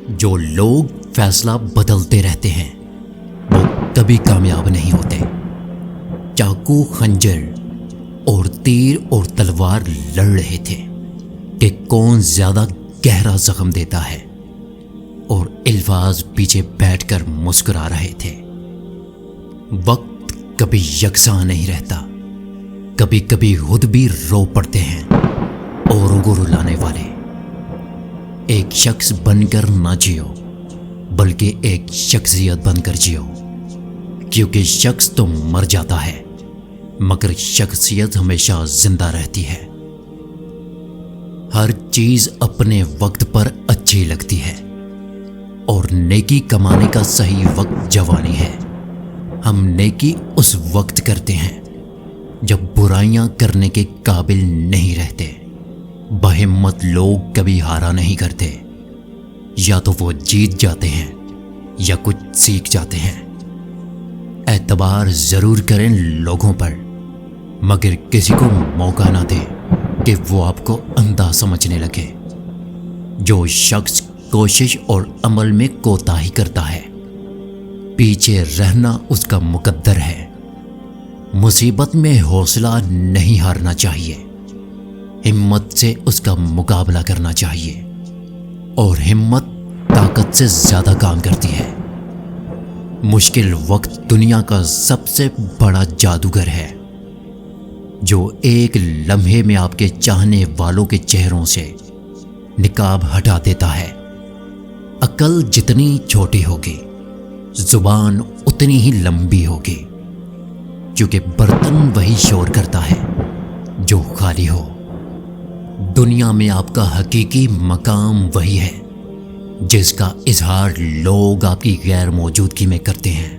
جو لوگ فیصلہ بدلتے رہتے ہیں وہ کبھی کامیاب نہیں ہوتے۔ چاقو، خنجر اور تیر اور تلوار لڑ رہے تھے کہ کون زیادہ گہرا زخم دیتا ہے، اور الفاظ پیچھے بیٹھ کر مسکرا رہے تھے۔ وقت کبھی یکساں نہیں رہتا، کبھی کبھی خود بھی رو پڑتے ہیں اوروں کو رلانے والے۔ ایک شخص بن کر نہ جیو، بلکہ ایک شخصیت بن کر جیو، کیونکہ شخص تو مر جاتا ہے مگر شخصیت ہمیشہ زندہ رہتی ہے۔ ہر چیز اپنے وقت پر اچھی لگتی ہے، اور نیکی کمانے کا صحیح وقت جوانی ہے۔ ہم نیکی اس وقت کرتے ہیں جب برائیاں کرنے کے قابل نہیں رہتے۔ بہمت لوگ کبھی ہارا نہیں کرتے، یا تو وہ جیت جاتے ہیں یا کچھ سیکھ جاتے ہیں۔ اعتبار ضرور کریں لوگوں پر، مگر کسی کو موقع نہ دیں کہ وہ آپ کو اندھا سمجھنے لگے۔ جو شخص کوشش اور عمل میں کوتاہی کرتا ہے، پیچھے رہنا اس کا مقدر ہے۔ مصیبت میں حوصلہ نہیں ہارنا چاہیے، ہمت سے اس کا مقابلہ کرنا چاہیے، اور ہمت طاقت سے زیادہ کام کرتی ہے۔ مشکل وقت دنیا کا سب سے بڑا جادوگر ہے، جو ایک لمحے میں آپ کے چاہنے والوں کے چہروں سے نقاب ہٹا دیتا ہے۔ عقل جتنی چھوٹی ہوگی، زبان اتنی ہی لمبی ہوگی، کیونکہ برتن وہی شور کرتا ہے جو خالی ہو۔ دنیا میں آپ کا حقیقی مقام وہی ہے جس کا اظہار لوگ آپ کی غیر موجودگی میں کرتے ہیں۔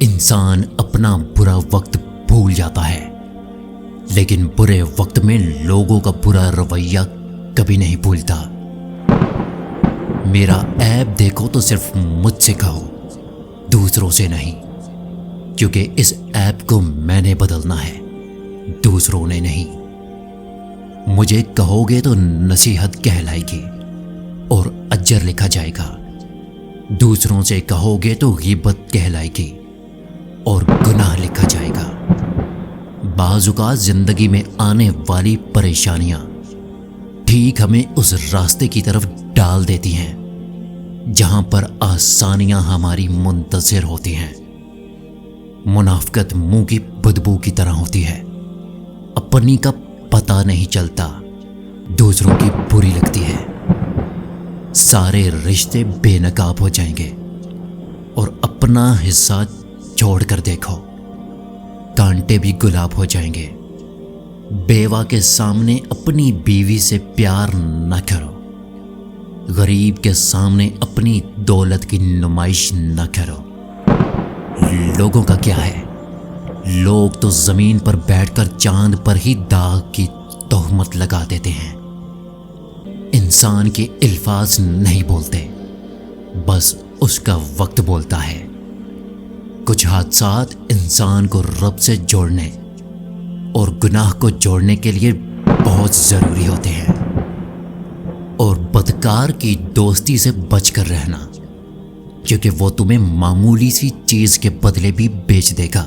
انسان اپنا برا وقت بھول جاتا ہے، لیکن برے وقت میں لوگوں کا برا رویہ کبھی نہیں بھولتا۔ میرا عیب دیکھو تو صرف مجھ سے کہو، دوسروں سے نہیں، کیونکہ اس عیب کو میں نے بدلنا ہے، دوسروں نے نہیں۔ مجھے کہو گے تو نصیحت کہلائے گی اور اجر لکھا جائے گا، دوسروں سے کہو گے تو غیبت کہلائے گی اور گناہ لکھا جائے گا۔ بعض اوقات زندگی میں آنے والی پریشانیاں ٹھیک ہمیں اس راستے کی طرف ڈال دیتی ہیں جہاں پر آسانیاں ہماری منتظر ہوتی ہیں۔ منافقت منہ کی بدبو کی طرح ہوتی ہے، اپنی کا پتہ نہیں چلتا، دوسروں کی بری لگتی ہے۔ سارے رشتے بے نقاب ہو جائیں گے، اور اپنا حصہ چھوڑ کر دیکھو، کانٹے بھی گلاب ہو جائیں گے۔ بیوہ کے سامنے اپنی بیوی سے پیار نہ کرو، غریب کے سامنے اپنی دولت کی نمائش نہ کرو۔ لوگوں کا کیا ہے، لوگ تو زمین پر بیٹھ کر چاند پر ہی داغ کی تہمت لگا دیتے ہیں۔ انسان کے الفاظ نہیں بولتے، بس اس کا وقت بولتا ہے۔ کچھ حادثات انسان کو رب سے جوڑنے اور گناہ کو جوڑنے کے لیے بہت ضروری ہوتے ہیں، اور بدکار کی دوستی سے بچ کر رہنا، کیونکہ وہ تمہیں معمولی سی چیز کے بدلے بھی بیچ دے گا۔